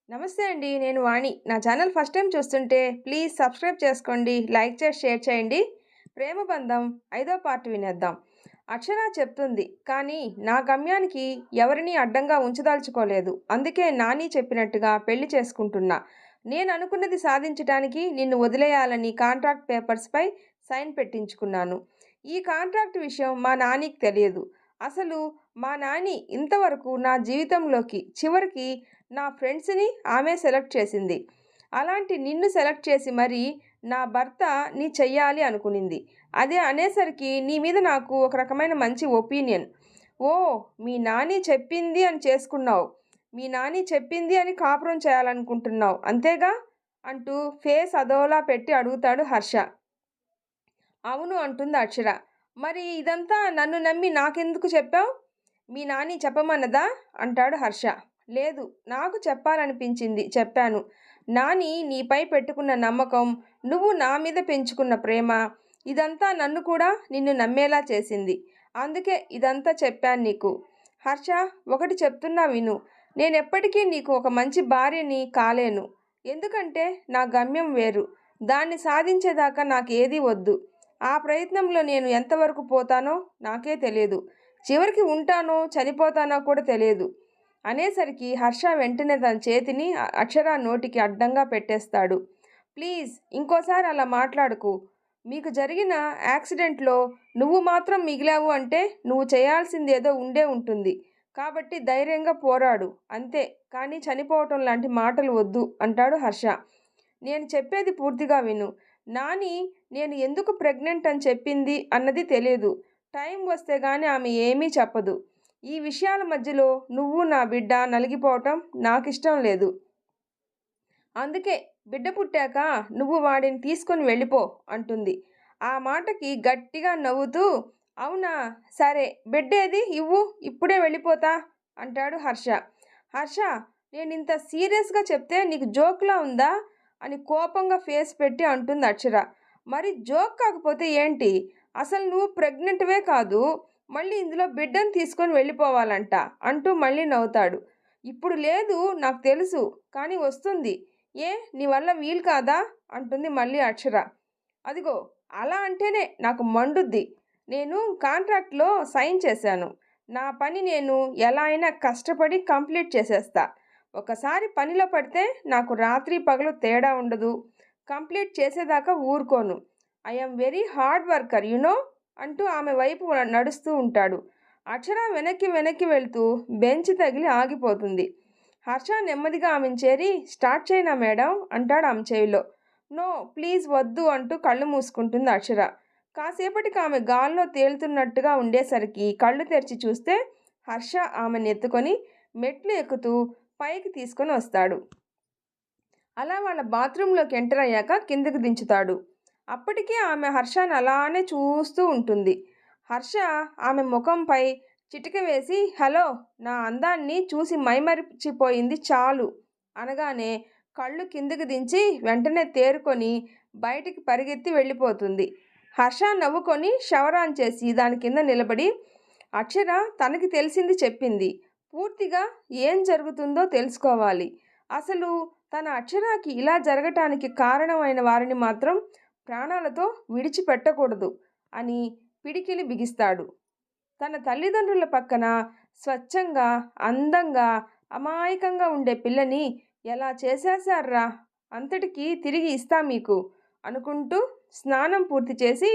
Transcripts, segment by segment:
నమస్తే అండి. నేను వాణి. నా ఛానల్ ఫస్ట్ టైమ్ చూస్తుంటే ప్లీజ్ సబ్స్క్రైబ్ చేసుకోండి. లైక్ చేసి షేర్ చేయండి. ప్రేమ బంధం 5వ పార్ట్ వినేద్దాం. అక్షర చెప్తుంది. కానీ నా గమ్యానికి ఎవరినీ అడ్డంగా ఉంచదలుచుకోలేదు. అందుకే నాని చెప్పినట్టుగా పెళ్లి చేసుకుంటున్నా. నేను అనుకున్నది సాధించటానికి నిన్ను వదిలేయాలని కాంట్రాక్ట్ పేపర్స్‌పై సైన్ పెట్టించుకున్నాను. ఈ కాంట్రాక్ట్ విషయం మా నానికి తెలియదు. అసలు మా నాని ఇంతవరకు నా జీవితంలోకి చివరికి నా ఫ్రెండ్స్‌ని ఆమె సెలెక్ట్ చేసింది. అలాంటి నిన్ను సెలెక్ట్ చేసి మరీ నా భర్త నీ చెయ్యాలి అనుకునింది. అదే అనేసరికి నీ మీద నాకు ఒక రకమైన మంచి ఒపీనియన్. ఓహ్! మీ నాని చెప్పింది అని చేసుకున్నావు. మీ నాని చెప్పింది అని కాపురం చేయాలనుకుంటున్నావు. అంతేగా? అంటూ ఫేస్ అదోలా పెట్టి అడుగుతాడు హర్ష. అవును అంటుంది అక్షర. మరి ఇదంతా నన్ను నమ్మి నాకెందుకు చెప్పావు? మీ నాని చెప్పమన్నదా? అంటాడు హర్ష. లేదు, నాకు చెప్పాలనిపించింది చెప్పాను. నాని నీపై పెట్టుకున్న నమ్మకం, నువ్వు నా మీద పెంచుకున్న ప్రేమ, ఇదంతా నన్ను కూడా నిన్ను నమ్మేలా చేసింది. అందుకే ఇదంతా చెప్పాను నీకు. హర్ష, ఒకటి చెప్తున్నా విను. నేనెప్పటికీ నీకు ఒక మంచి భార్యని కాలేను. ఎందుకంటే నా గమ్యం వేరు. దాన్ని సాధించేదాకా నాకేదీ వద్దు. ఆ ప్రయత్నంలో నేను ఎంతవరకు పోతానో నాకే తెలియదు. చివరికి ఉంటానో చనిపోతానో కూడా తెలియదు. అనేసరికి హర్ష వెంటనే తన చేతిని అక్షర నోటికి అడ్డంగా పెట్టేస్తాడు. ప్లీజ్ ఇంకోసారి అలా మాట్లాడకు. మీకు జరిగిన యాక్సిడెంట్లో నువ్వు మాత్రం మిగిలావు అంటే నువ్వు చేయాల్సింది ఏదో ఉండే ఉంటుంది. కాబట్టి ధైర్యంగా పోరాడు అంతే, కానీ చనిపోవటం లాంటి మాటలు వద్దు అంటాడు హర్ష. నేను చెప్పేది పూర్తిగా విను. నాని నేను ఎందుకు ప్రెగ్నెంట్ అని చెప్పింది అన్నది తెలియదు. టైం వస్తే గానీ ఆమె ఏమీ చెప్పదు. ఈ విషయాల మధ్యలో నువ్వు నా బిడ్డ నలిగిపోవటం నాకిష్టం లేదు. అందుకే బిడ్డ పుట్టాక నువ్వు వాడిని తీసుకొని వెళ్ళిపో అంటుంది. ఆ మాటకి గట్టిగా నవ్వుతూ అవునా, సరే బిడ్డేది ఇవ్వు, ఇప్పుడే వెళ్ళిపోతా అంటాడు హర్ష. హర్ష, నేనింత సీరియస్గా చెప్తే నీకు జోక్లా ఉందా అని కోపంగా ఫేస్ పెట్టి అంటుంది అక్షర. మరి జోక్ కాకపోతే ఏంటి? అసలు నువ్వు ప్రెగ్నెంట్వే కాదు, మళ్ళీ ఇందులో బిడ్డను తీసుకొని వెళ్ళిపోవాలంట అంటూ మళ్ళీ నవ్వుతాడు. ఇప్పుడు లేదు నాకు తెలుసు, కానీ వస్తుంది. ఏ నీ వల్ల వీలు కాదా అంటుంది మళ్ళీ అక్షర. అదిగో అలా అంటేనే నాకు మండుద్ది. నేను కాంట్రాక్ట్లో సైన్ చేశాను. నా పని నేను ఎలా అయినా కష్టపడి కంప్లీట్ చేసేస్తా. ఒకసారి పనిలో పడితే నాకు రాత్రి పగలు తేడా ఉండదు. కంప్లీట్ చేసేదాకా ఊరుకోను. I am very hard worker you know అంటూ ఆమె వైపు నడుస్తూ ఉంటాడు. అక్షర వెనక్కి వెనక్కి వెళ్తూ బెంచ్ తగిలి ఆగిపోతుంది. హర్ష నెమ్మదిగా ఆమెను చేరి స్టార్ట్ చేయనా మేడం అంటాడు ఆమె చెవిలో. నో ప్లీజ్ వద్దు అంటూ కళ్ళు మూసుకుంటుంది అక్షర. కాసేపటికి ఆమె గాల్లో తేలుతున్నట్టుగా ఉండేసరికి కళ్ళు తెరిచి చూస్తే హర్ష ఆమెను ఎత్తుకొని మెట్లు ఎక్కుతూ పైకి తీసుకొని వస్తాడు. అలా వాళ్ళ బాత్రూంలోకి ఎంటర్ అయ్యాక కిందకు దించుతాడు. అప్పటికే ఆమె హర్షను అలానే చూస్తూ ఉంటుంది. హర్ష ఆమె ముఖంపై చిటిక వేసి హలో, నా అందాన్ని చూసి మైమరిచిపోయింది చాలు అనగానే కళ్ళు కిందకు దించి వెంటనే తేరుకొని బయటికి పరిగెత్తి వెళ్ళిపోతుంది. హర్ష నవ్వుకొని షవర్ ఆన్ చేసి దాని కింద నిలబడి అక్షర తనకి తెలిసింది చెప్పింది. పూర్తిగా ఏం జరుగుతుందో తెలుసుకోవాలి. అసలు తన అక్షరాకి ఇలా జరగటానికి కారణమైన వారిని మాత్రం ప్రాణాలతో విడిచిపెట్టకూడదు అని పిడికిలి బిగిస్తాడు. తన తల్లిదండ్రుల పక్కన స్వచ్ఛంగా, అందంగా, అమాయకంగా ఉండే పిల్లని ఎలా చేసేశార్రా, అంతటికీ తిరిగి ఇస్తా మీకు అనుకుంటూ స్నానం పూర్తి చేసి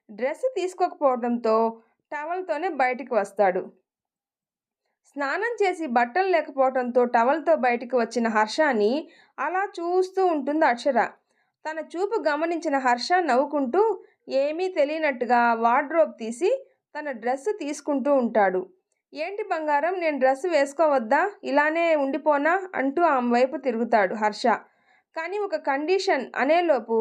డ్రెస్ తీసుకోకపోవడంతో టవల్తోనే బయటికి వస్తాడు. స్నానం చేసి బట్టలు లేకపోవడంతో టవల్తో బయటికి వచ్చిన హర్షని అలా చూస్తూ ఉంటుంది అక్షర. తన చూపు గమనించిన హర్ష నవ్వుకుంటూ ఏమీ తెలియనట్టుగా వార్డ్రోబ్ తీసి తన డ్రెస్సు తీసుకుంటూ ఉంటాడు. ఏంటి బంగారం, నేను డ్రెస్సు వేసుకోవద్దా, ఇలానే ఉండిపోనా అంటూ ఆమె వైపు తిరుగుతాడు హర్ష. కానీ ఒక కండిషన్ అనేలోపు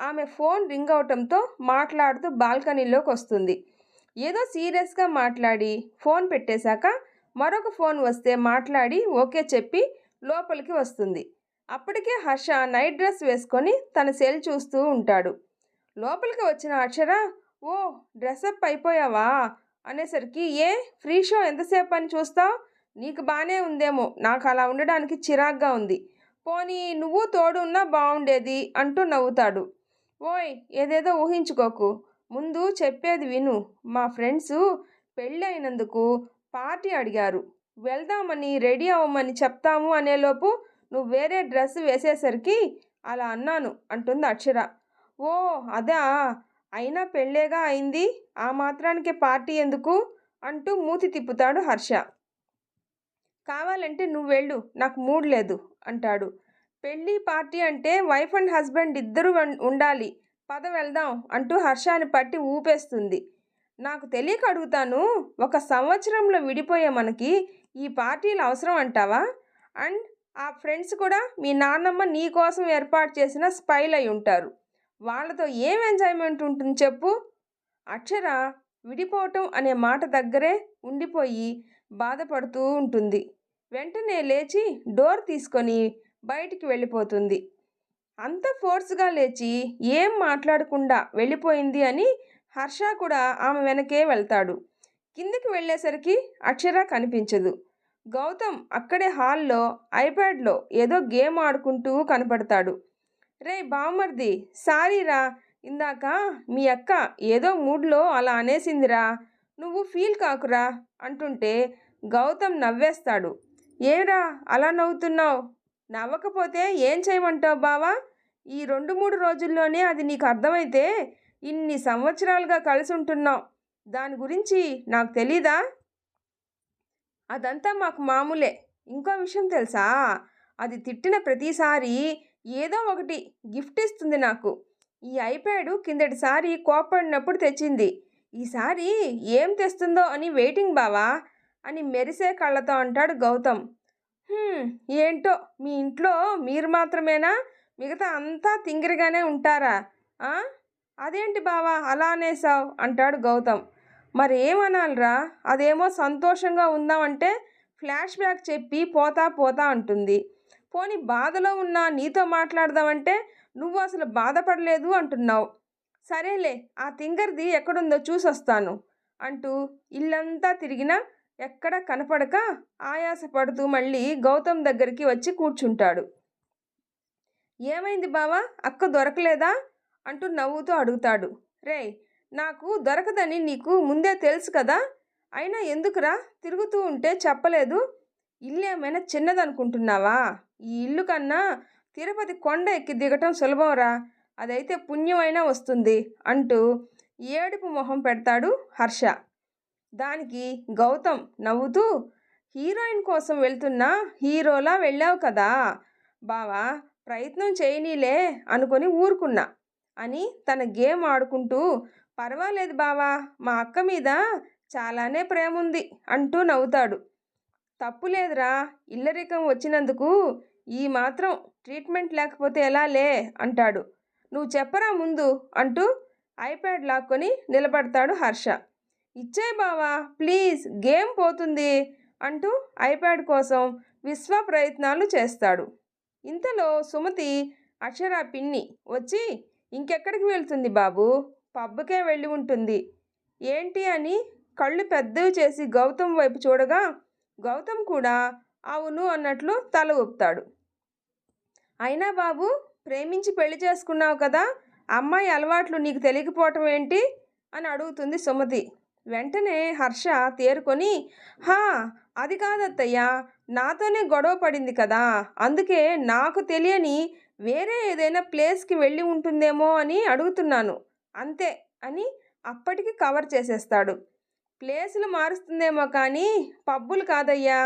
ఆమె ఫోన్ రింగ్ అవటంతో మాట్లాడుతూ బాల్కనీలోకి వస్తుంది. ఏదో సీరియస్గా మాట్లాడి ఫోన్ పెట్టేశాక మరొక ఫోన్ వస్తే మాట్లాడి ఓకే చెప్పి లోపలికి వస్తుంది. అప్పటికే హర్ష నైట్ డ్రెస్ వేసుకొని తన సెల్ చూస్తూ ఉంటాడు. లోపలికి వచ్చిన అక్షర ఓ డ్రెస్అప్ అయిపోయావా అనేసరికి ఏ ఫ్రీ షో ఎంతసేపు అని చూస్తావు, నీకు బాగానే ఉందేమో, నాకు అలా ఉండడానికి చిరాగ్గా ఉంది, పోనీ నువ్వు తోడు ఉన్నా బాగుండేది అంటూ నవ్వుతాడు. ఓయ్ ఏదేదో ఊహించుకోకు, ముందు చెప్పేది విను. మా ఫ్రెండ్సు పెళ్ళి అయినందుకు పార్టీ అడిగారు, వెళ్దామని రెడీ అవ్వమని చెప్తాము అనేలోపు నువ్వు వేరే డ్రెస్ వేసేసరికి అలా అన్నాను అంటుంది అక్షర. ఓ అదా, అయినా పెళ్ళేగా అయింది, ఆ మాత్రానికే పార్టీ ఎందుకు అంటూ మూతి తిప్పుతాడు హర్ష. కావాలంటే నువ్వు వెళ్ళు, నాకు మూడ్ లేదు అంటాడు. పెళ్ళి పార్టీ అంటే వైఫ్ అండ్ హస్బెండ్ ఇద్దరు ఉండాలి, పద వెళ్దాం అంటూ హర్షాన్ని పట్టి ఊపేస్తుంది. నాకు తెలియక అడుగుతాను, ఒక సంవత్సరంలో విడిపోయే మనకి ఈ పార్టీలు అవసరం అంటావా? అండ్ ఆ ఫ్రెండ్స్ కూడా మీ నాన్నమ్మ నీ కోసం ఏర్పాటు చేసిన స్పైల్ అయి ఉంటారు, వాళ్ళతో ఏం ఎంజాయ్మెంట్ ఉంటుంది చెప్పు. అక్షర విడిపోవటం అనే మాట దగ్గరే ఉండిపోయి బాధపడుతూ ఉంటుంది. వెంటనే లేచి డోర్ తీసుకొని బయటికి వెళ్ళిపోతుంది. అంత ఫోర్స్గా లేచి ఏం మాట్లాడకుండా వెళ్ళిపోయింది అని హర్ష కూడా ఆమె వెనకే వెళ్తాడు. కిందికి వెళ్ళేసరికి అక్షర కనిపించదు. గౌతమ్ అక్కడే హాల్లో ఐప్యాడ్లో ఏదో గేమ్ ఆడుకుంటూ కనపడతాడు. రే బామ్మర్ది, సారీరా, ఇందాక మీ అక్క ఏదో మూడ్లో అలా అనేసిందిరా, నువ్వు ఫీల్ కాకురా అంటుంటే గౌతమ్ నవ్వేస్తాడు. ఏరా అలా నవ్వుతున్నావు? నవ్వకపోతే ఏం చేయమంటావు బావా? ఈ 2-3 రోజుల్లోనే అది నీకు అర్థమైతే ఇన్ని సంవత్సరాలుగా కలిసి ఉంటున్నావు, దాని గురించి నాకు తెలీదా? అదంతా మాకు మామూలే. ఇంకో విషయం తెలుసా, అది తిట్టిన ప్రతిసారి ఏదో ఒకటి గిఫ్ట్ ఇస్తుంది నాకు. ఈ ఐప్యాడ్ కిందటిసారి కోప్పడినప్పుడు తెచ్చింది, ఈసారి ఏం తెస్తుందో అని వెయిటింగ్ బావా అని మెరిసే కళ్ళతో అంటాడు గౌతమ్. ఏంటో మీ ఇంట్లో మీరు మాత్రమేనా, మిగతా అంతా తింగిరిగానే ఉంటారా? అదేంటి బావా అలా అనేసావు అంటాడు గౌతమ్. మరేమనాలిరా, అదేమో సంతోషంగా ఉందామంటే ఫ్లాష్ బ్యాక్ చెప్పి పోతా పోతా అంటుంది. పోనీ బాధలో ఉన్నా నీతో మాట్లాడదామంటే నువ్వు అసలు బాధపడలేదు అంటున్నావు. సరేలే, ఆ తింగర్ది ఎక్కడుందో చూసొస్తాను అంటూ ఇల్లంతా తిరిగినా ఎక్కడ కనపడక ఆయాసపడుతూ మళ్ళీ గౌతమ్ దగ్గరికి వచ్చి కూర్చుంటాడు. ఏమైంది బావా, అక్క దొరకలేదా అంటూ నవ్వుతూ అడుగుతాడు. రే, నాకు దొరకదని నీకు ముందే తెలుసు కదా, అయినా ఎందుకురా తిరుగుతూ ఉంటే చెప్పలేదు? ఇల్లు ఏమైనా చిన్నదనుకుంటున్నావా? ఈ ఇల్లు కన్నా తిరుపతి కొండ ఎక్కి దిగటం సులభంరా, అదైతే పుణ్యమైనా వస్తుంది అంటూ ఏడుపు మొహం పెడతాడు హర్ష. దానికి గౌతమ్ నవ్వుతూ, హీరోయిన్ కోసం వెళ్తున్నా హీరోలా వెళ్ళావు కదా బావా, ప్రయత్నం చేయనీలే అనుకొని ఊరుకున్నా అని తన గేమ్ ఆడుకుంటూ, పర్వాలేదు బావా, మా అక్క మీద చాలానే ప్రేమ ఉంది అంటూ నవ్వుతాడు. తప్పులేదురా, ఇల్లరికం వచ్చినందుకు ఈ మాత్రం ట్రీట్మెంట్ లేకపోతే ఎలాలే అంటాడు. నువ్వు చెప్పరా ముందు అంటూ ఐప్యాడ్ లాక్కొని నిలబడతాడు హర్ష. ఇచ్చే బావా ప్లీజ్, గేమ్ పోతుంది అంటూ ఐప్యాడ్ కోసం విశ్వ ప్రయత్నాలు చేస్తాడు. ఇంతలో సుమతి అక్షర పిన్ని వచ్చి, ఇంకెక్కడికి వెళ్తుంది బాబు, పబ్కే వెళ్ళి ఉంటుంది ఏంటి అని కళ్ళు పెద్దవి చేసి గౌతమ్ వైపు చూడగా గౌతమ్ కూడా అవును అన్నట్లు తల ఊపుతాడు. అయినా బాబు, ప్రేమించి పెళ్లి చేసుకున్నావు కదా, అమ్మాయి అలవాట్లు నీకు తెలియకపోవటం ఏంటి అని అడుగుతుంది సుమతి. వెంటనే హర్ష తేరుకొని, హా అది కాదత్తయ్య, నాతోనే గొడవ పడింది కదా, అందుకే నాకు తెలియని వేరే ఏదైనా ప్లేస్కి వెళ్ళి ఉంటుందేమో అని అడుగుతున్నాను అంతే అని అప్పటికి కవర్ చేసేస్తాడు. ప్లేసులు మారుస్తుందేమో కానీ పబ్బులు కాదయ్యా,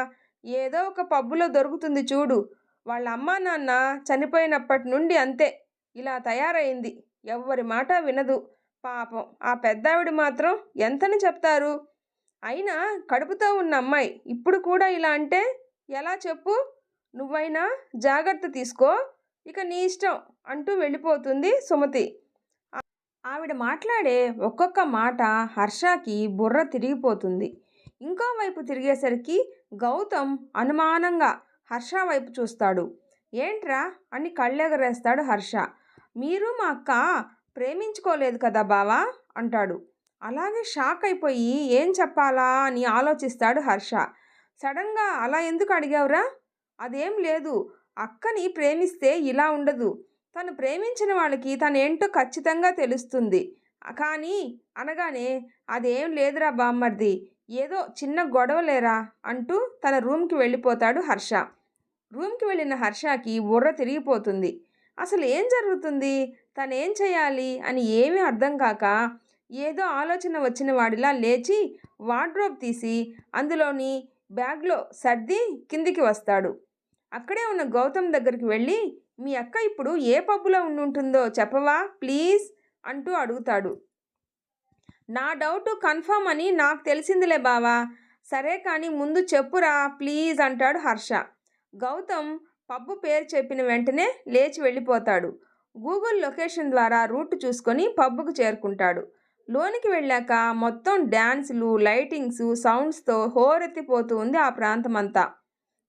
ఏదో ఒక పబ్బులో దొరుకుతుంది చూడు, వాళ్ళ అమ్మా నాన్న చనిపోయినప్పటి నుండి అంతే ఇలా తయారైంది, ఎవ్వరి మాట వినదు. పాపం ఆ పెద్దావిడ మాత్రం ఎంతని చెప్తారు? అయినా కడుపుతో ఉన్న అమ్మాయి ఇప్పుడు కూడా ఇలా అంటే ఎలా చెప్పు? నువ్వైనా జాగ్రత్త తీసుకో, ఇక నీ ఇష్టం అంటూ వెళ్ళిపోతుంది సుమతి. ఆవిడ మాట్లాడే ఒక్కొక్క మాట హర్షకి బుర్ర తిరిగిపోతుంది. ఇంకోవైపు తిరిగేసరికి గౌతమ్ అనుమానంగా హర్ష వైపు చూస్తాడు. ఏంట్రా అని కళ్ళెగరేస్తాడు హర్ష. మీరు మా అక్క ప్రేమించుకోలేదు కదా బావా అంటాడు. అలాగే షాక్ అయిపోయి ఏం చెప్పాలా అని ఆలోచిస్తాడు హర్ష. సడన్గా అలా ఎందుకు అడిగావురా? అదేం లేదు, అక్కని ప్రేమిస్తే ఇలా ఉండదు. తను ప్రేమించిన వాళ్ళకి తనేంటో ఖచ్చితంగా తెలుస్తుంది. కానీ అనగానే అదేం లేదురా బామ్మర్ది, ఏదో చిన్న గొడవలేరా అంటూ తన రూమ్‌కి వెళ్ళిపోతాడు హర్ష. రూమ్‌కి వెళ్ళిన హర్షకి బుర్ర తిరిగిపోతుంది. అసలు ఏం జరుగుతుంది? తనేం చేయాలి అని ఏమీ అర్థం కాక ఏదో ఆలోచన వచ్చిన వాడిలా లేచి వార్డ్రోబ్ తీసి అందులోని బ్యాగ్‌లో సర్ది కిందికి వస్తాడు. అక్కడే ఉన్న గౌతమ్ దగ్గరికి వెళ్ళి, "మీ అక్క ఇప్పుడు ఏ పబ్బులో ఉండుంటుందో చెప్పవా ప్లీజ్" అంటూ అడుగుతాడు. "నా డౌటు కన్ఫర్మ్ అని నాకు తెలిసిందిలే బావా. సరే కానీ ముందు చెప్పురా ప్లీజ్" అంటాడు హర్ష. గౌతమ్ పబ్బు పేరు చెప్పిన వెంటనే లేచి వెళ్ళిపోతాడు. గూగుల్ లొకేషన్ ద్వారా రూట్ చూసుకొని పబ్బుకు చేరుకుంటాడు. లోనికి వెళ్ళాక మొత్తం డ్యాన్సులు, లైటింగ్సు, సౌండ్స్తో హోరెత్తిపోతూ ఉంది ఆ ప్రాంతమంతా.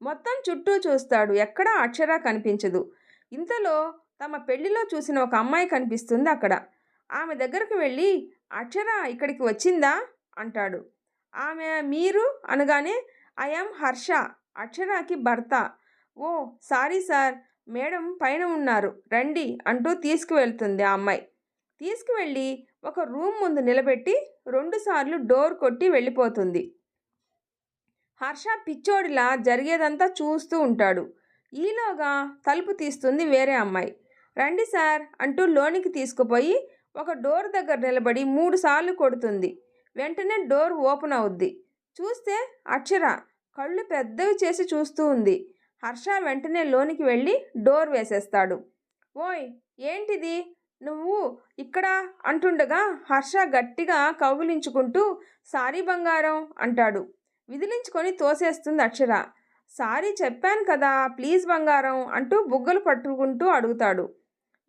మొత్తం చుట్టూ చూస్తాడు, ఎక్కడా అక్షర కనిపించదు. ఇంతలో తమ పెళ్లిలో చూసిన ఒక అమ్మాయి కనిపిస్తుంది అక్కడ. ఆమె దగ్గరకు వెళ్ళి, "అక్షర ఇక్కడికి వచ్చిందా?" అంటాడు. ఆమె "మీరు" అనగానే, "ఐ యామ్ హర్ష, అక్షరాకి భర్త." "ఓ సారీ సార్, మేడం పైన ఉన్నారు రండి" అంటూ తీసుకువెళ్తుంది ఆ అమ్మాయి. తీసుకువెళ్ళి ఒక రూమ్ ముందు నిలబెట్టి 2 సార్లు డోర్ కొట్టి వెళ్ళిపోతుంది. హర్ష పిచ్చోడిలా జరిగేదంతా చూస్తూ ఉంటాడు. ఈలోగా తలుపు తీస్తుంది వేరే అమ్మాయి. "రండి సార్" అంటూ లోనికి తీసుకుపోయి ఒక డోర్ దగ్గర నిలబడి 3 సార్లు కొడుతుంది. వెంటనే డోర్ ఓపెన్ అవుద్ది. చూస్తే అక్షర కళ్ళు పెద్దవి చేసి చూస్తూ ఉంది. హర్ష వెంటనే లోనికి వెళ్ళి డోర్ వేసేస్తాడు. "ఓయ్ ఏంటిది? నువ్వు ఇక్కడ" అంటుండగా హర్ష గట్టిగా కౌగిలించుకుంటూ "సారీ బంగారం" అంటాడు. విదిలించుకొని తోసేస్తుంది అక్షర. "సారీ చెప్పాను కదా ప్లీజ్ బంగారం" అంటూ బుగ్గలు పట్టుకుంటూ అడుగుతాడు.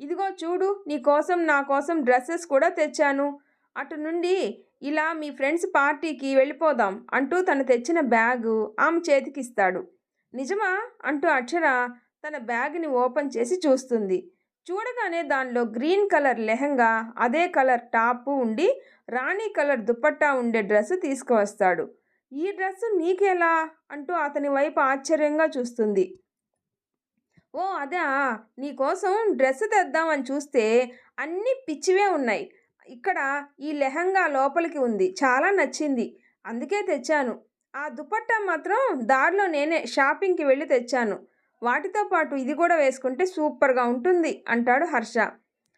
"ఇదిగో చూడు, నీ కోసం నా కోసం డ్రెస్సెస్ కూడా తెచ్చాను. అటు నుండి ఇలా మీ ఫ్రెండ్స్ పార్టీకి వెళ్ళిపోదాం" అంటూ తను తెచ్చిన బ్యాగు ఆమె చేతికిస్తాడు. "నిజమా?" అంటూ అక్షర తన బ్యాగ్ని ఓపెన్ చేసి చూస్తుంది. చూడగానే దానిలో గ్రీన్ కలర్ లెహంగా, అదే కలర్ టాపు ఉండి రాణి కలర్ దుపట్టా ఉండే డ్రెస్సు తీసుకువస్తాడు. "ఈ డ్రెస్సు నీకెలా?" అంటూ అతని వైపు ఆశ్చర్యంగా చూస్తుంది. "ఓ అదా, నీకోసం డ్రెస్సు తెద్దామని చూస్తే అన్నీ పిచ్చివే ఉన్నాయి. ఇక్కడ ఈ లెహంగా లోపలికి ఉంది, చాలా నచ్చింది, అందుకే తెచ్చాను. ఆ దుపట్టా మాత్రం దారిలో నేనే షాపింగ్కి వెళ్ళి తెచ్చాను. వాటితో పాటు ఇది కూడా వేసుకుంటే సూపర్గా ఉంటుంది" అంటాడు హర్ష.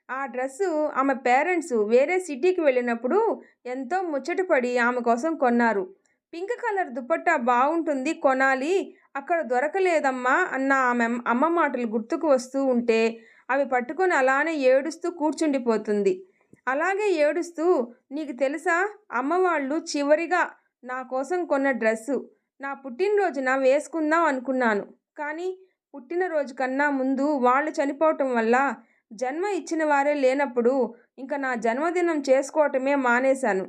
ఆ డ్రెస్సు ఆమె పేరెంట్స్ వేరే సిటీకి వెళ్ళినప్పుడు ఎంతో ముచ్చటపడి ఆమె కోసం కొన్నారు. పింక్ కలర్ దుపట్టా బాగుంటుంది, కొనాలి, అక్కడ దొరకలేదమ్మా అన్న ఆమె అమ్మ మాటలు గుర్తుకు వస్తూ ఉంటే అవి పట్టుకొని అలానే ఏడుస్తూ కూర్చుండిపోతుంది. అలాగే ఏడుస్తూ, "నీకు తెలుసా, అమ్మ వాళ్ళు చివరిగా నా కోసం కొన్న డ్రెస్సు నా పుట్టినరోజున వేసుకుందాం అనుకున్నాను. కానీ పుట్టినరోజు కన్నా ముందు వాళ్ళు చనిపోవటం వల్ల జన్మ ఇచ్చిన వారే లేనప్పుడు ఇంక నా జన్మదినం చేసుకోవటమే మానేశాను.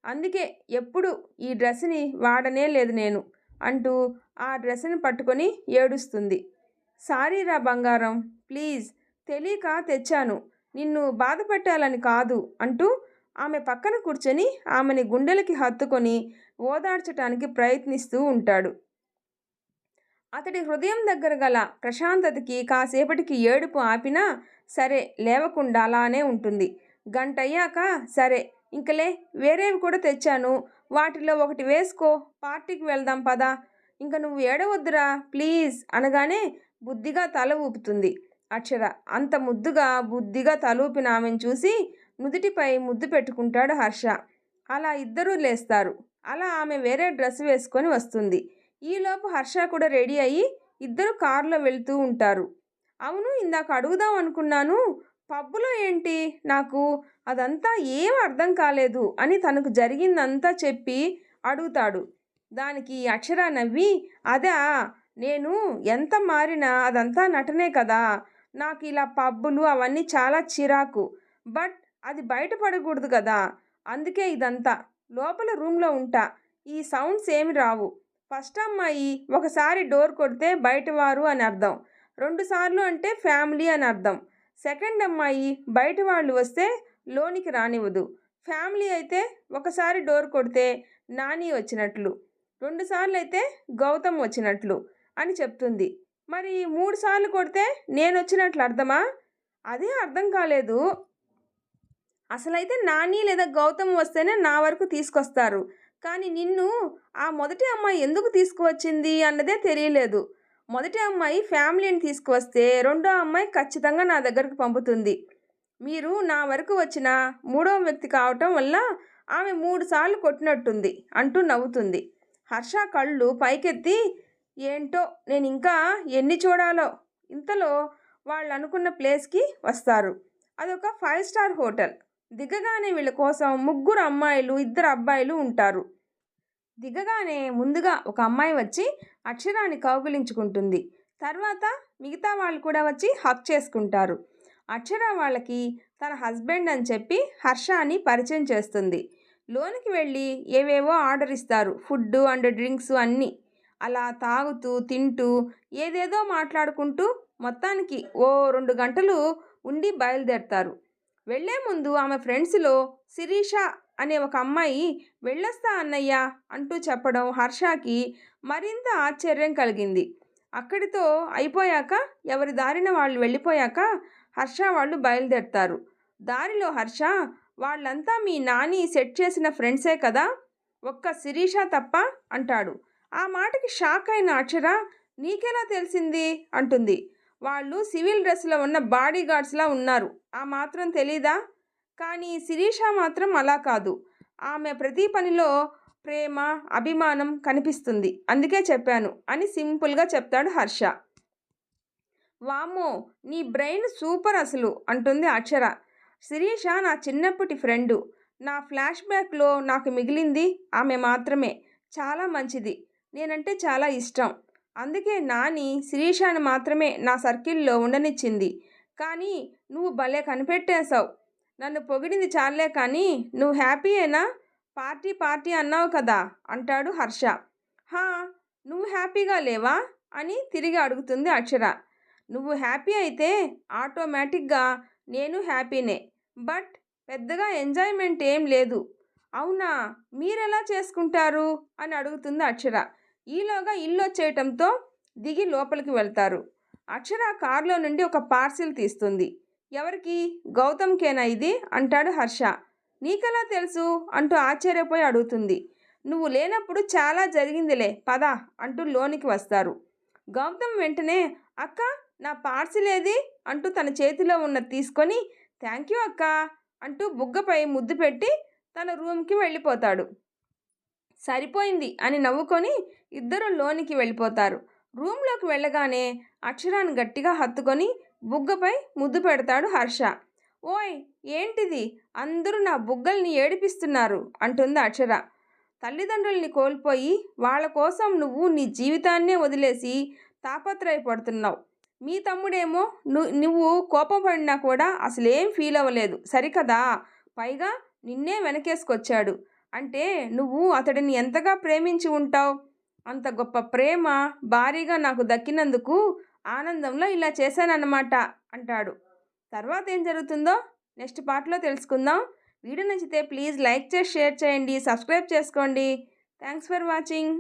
అందుకే ఎప్పుడు ఈ డ్రెస్ని వాడనే లేదు నేను" అంటూ ఆ డ్రెస్ని పట్టుకొని ఏడుస్తుంది. "సారీరా బంగారం, ప్లీజ్, తెలియక తెచ్చాను, నిన్ను బాధ పెట్టాలని కాదు" అంటూ ఆమె పక్కన కూర్చొని ఆమెని గుండెలకి హత్తుకొని ఓదార్చటానికి ప్రయత్నిస్తూ ఉంటాడు. అతడి హృదయం దగ్గర గల ప్రశాంతతకి కాసేపటికి ఏడుపు ఆపినా సరే లేవకుండా అలానే ఉంటుంది. గంటయ్యాక, "సరే ఇంకలే, వేరేవి కూడా తెచ్చాను, వాటిలో ఒకటి వేసుకో, పార్టీకి వెళ్దాం పద, ఇంక నువ్వు ఏడవద్దురా ప్లీజ్" అనగానే బుద్ధిగా తల ఊపుతుంది అక్షర. అంత ముద్దుగా బుద్ధిగా తలూపిన ఆమెను చూసి నుదిటిపై ముద్దు పెట్టుకుంటాడు హర్ష. అలా ఇద్దరూ లేస్తారు. అలా ఆమె వేరే డ్రెస్ వేసుకొని వస్తుంది. ఈలోపు హర్ష కూడా రెడీ అయ్యి ఇద్దరు కారులో వెళ్తూ ఉంటారు. "అవును, ఇందాక అడుగుదాం అనుకున్నాను, పబ్బులో ఏంటి? నాకు అదంతా ఏం అర్థం కాలేదు" అని తనకు జరిగిందంతా చెప్పి అడుగుతాడు. దానికి అక్షర నవ్వి, "అదా, నేను ఎంత మారినా అదంతా నటనే కదా. నాకు ఇలా పబ్బులు అవన్నీ చాలా చిరాకు. బట్ అది బయటపడకూడదు కదా, అందుకే ఇదంతా. లోపల రూమ్లో ఉంటా, ఈ సౌండ్స్ ఏమి రావు. ఫస్ట్ అమ్మాయి ఒకసారి డోర్ కొడితే బయటవారు అని అర్థం, 2 సార్లు అంటే ఫ్యామిలీ అని అర్థం. సెకండ్ అమ్మాయి బయట వాళ్ళు వస్తే లోనికి రానివ్వదు. ఫ్యామిలీ అయితే ఒకసారి డోర్ కొడితే నాని వచ్చినట్లు, 2 సార్లు అయితే గౌతమ్ వచ్చినట్లు" అని చెప్తుంది. మరి 3 సార్లు కొడితే నేనొచ్చినట్లు అర్థమా? అదే అర్థం కాలేదు. అసలైతే నాని లేదా గౌతమ్ వస్తేనే నా వరకు తీసుకొస్తారు. కానీ నిన్ను ఆ మొదటి అమ్మాయి ఎందుకు తీసుకువచ్చింది అన్నదే తెలియలేదు. మొదటి అమ్మాయి ఫ్యామిలీని తీసుకువస్తే రెండో అమ్మాయి ఖచ్చితంగా నా దగ్గరకు పంపుతుంది. మీరు నా వరకు వచ్చిన మూడవ వ్యక్తి కావటం వల్ల ఆమె 3 సార్లు కొట్టినట్టుంది అంటూ నవ్వుతుంది. హర్ష కళ్ళు పైకెత్తి ఏంటో నేనింకా ఎన్ని చూడాలో. ఇంతలో వాళ్ళు అనుకున్న ప్లేస్కి వస్తారు. అదొక 5 స్టార్ హోటల్. దిగగానే వీళ్ళ కోసం 3 అమ్మాయిలు 2 అబ్బాయిలు ఉంటారు. దిగగానే ముందుగా ఒక అమ్మాయి వచ్చి అక్షరాన్ని కౌగిలించుకుంటుంది. తర్వాత మిగతా వాళ్ళు కూడా వచ్చి హగ్ చేసుకుంటారు. అక్షర వాళ్ళకి తన హస్బెండ్ అని చెప్పి హర్షాని పరిచయం చేస్తుంది. లోనికి వెళ్ళి ఏవేవో ఆర్డర్ ఇస్తారు, ఫుడ్ అండ్ డ్రింక్స్ అన్నీ. అలా తాగుతూ తింటూ ఏదేదో మాట్లాడుకుంటూ మొత్తానికి ఓ 2 గంటలు ఉండి బయలుదేరతారు. వెళ్లే ముందు ఆమె ఫ్రెండ్స్లో శిరీష అనే ఒక అమ్మాయి వెళ్ళొస్తా అన్నయ్య అంటూ చెప్పడం హర్షకి మరింత ఆశ్చర్యం కలిగింది. అక్కడితో అయిపోయాక ఎవరి దారిన వాళ్ళు వెళ్ళిపోయాక హర్ష వాళ్ళు బయలుదేరతారు. దారిలో హర్ష వాళ్ళంతా మీ నాని సెట్ చేసిన ఫ్రెండ్సే కదా, ఒక్క శిరీష తప్ప అంటాడు. ఆ మాటకి షాక్ అయిన అక్షర నీకెలా తెలిసింది అంటుంది. వాళ్ళు సివిల్ డ్రెస్లో ఉన్న బాడీ గార్డ్స్లా ఉన్నారు, ఆ మాత్రం తెలీదా? కానీ శిరీష మాత్రం అలా కాదు. ఆమె ప్రతి పనిలో ప్రేమ అభిమానం కనిపిస్తుంది, అందుకే చెప్పాను అని సింపుల్గా చెప్తాడు హర్ష. వామ్మో, నీ బ్రెయిన్ సూపర్ అసలు అంటుంది అక్షర. శిరీష నా చిన్నప్పటి ఫ్రెండు. నా ఫ్లాష్ బ్యాక్లో నాకు మిగిలింది ఆమె మాత్రమే. చాలా మంచిది, నేనంటే చాలా ఇష్టం. అందుకే నాని శిరీషను మాత్రమే నా సర్కిల్లో ఉండనిచ్చింది. కానీ నువ్వు భలే కనిపెట్టేశావు. నన్ను పొగిడింది చాలే కానీ నువ్వు హ్యాపీయేనా? పార్టీ పార్టీ అన్నావు కదా అంటాడు హర్ష. హా, నువ్వు హ్యాపీగా లేవా అని తిరిగి అడుగుతుంది అక్షర. నువ్వు హ్యాపీ అయితే ఆటోమేటిక్గా నేను హ్యాపీనే, బట్ పెద్దగా ఎంజాయ్మెంట్ ఏం లేదు. అవునా, మీరెలా చేసుకుంటారు అని అడుగుతుంది అక్షర. ఈలోగా ఇల్లు వచ్చేయటంతో దిగి లోపలికి వెళ్తారు. అక్షర కారులో నుండి ఒక పార్సిల్ తీస్తుంది. ఎవరికి? గౌతమ్కేనా ఇది అంటాడు హర్ష. నీకెలా తెలుసు అంటూ ఆశ్చర్యపోయి అడుగుతుంది. నువ్వు లేనప్పుడు చాలా జరిగిందిలే పద అంటూ లోనికి వస్తారు. గౌతమ్ వెంటనే అక్క నా పార్సిల్ ఏది అంటూ తన చేతిలో ఉన్న తీసుకొని థ్యాంక్ యూ అక్క అంటూ బుగ్గపై ముద్దు పెట్టి తన రూమ్కి వెళ్ళిపోతాడు. సరిపోయింది అని నవ్వుకొని ఇద్దరు లోనికి వెళ్ళిపోతారు. రూమ్లోకి వెళ్ళగానే అక్షరాన్ని గట్టిగా హత్తుకొని బుగ్గపై ముద్దు పెడతాడు హర్ష. ఓయ్ ఏంటిది, అందరూ నా బుగ్గల్ని ఏడిపిస్తున్నారు అంటుంది అక్షర. తల్లిదండ్రుల్ని కోల్పోయి వాళ్ళ కోసం నువ్వు నీ జీవితాన్నే వదిలేసి తాపత్రయపడుతున్నావు. మీ తమ్ముడేమో నువ్వు కోపపడినా కూడా అసలేం ఫీల్ అవ్వలేదు సరికదా, పైగా నిన్నే వెనకేసుకొచ్చాడు. అంటే నువ్వు అతడిని ఎంతగా ప్రేమించి ఉంటావు. అంత గొప్ప ప్రేమ భారీగా నాకు దక్కినందుకు ఆనందంలో ఇలా చేశానన్నమాట అంటాడు. తర్వాత ఏం జరుగుతుందో నెక్స్ట్ పార్ట్లో తెలుసుకుందాం. వీడియో నచ్చితే ప్లీజ్ లైక్ చేసి షేర్ చేయండి, సబ్స్క్రైబ్ చేసుకోండి. Thanks for watching.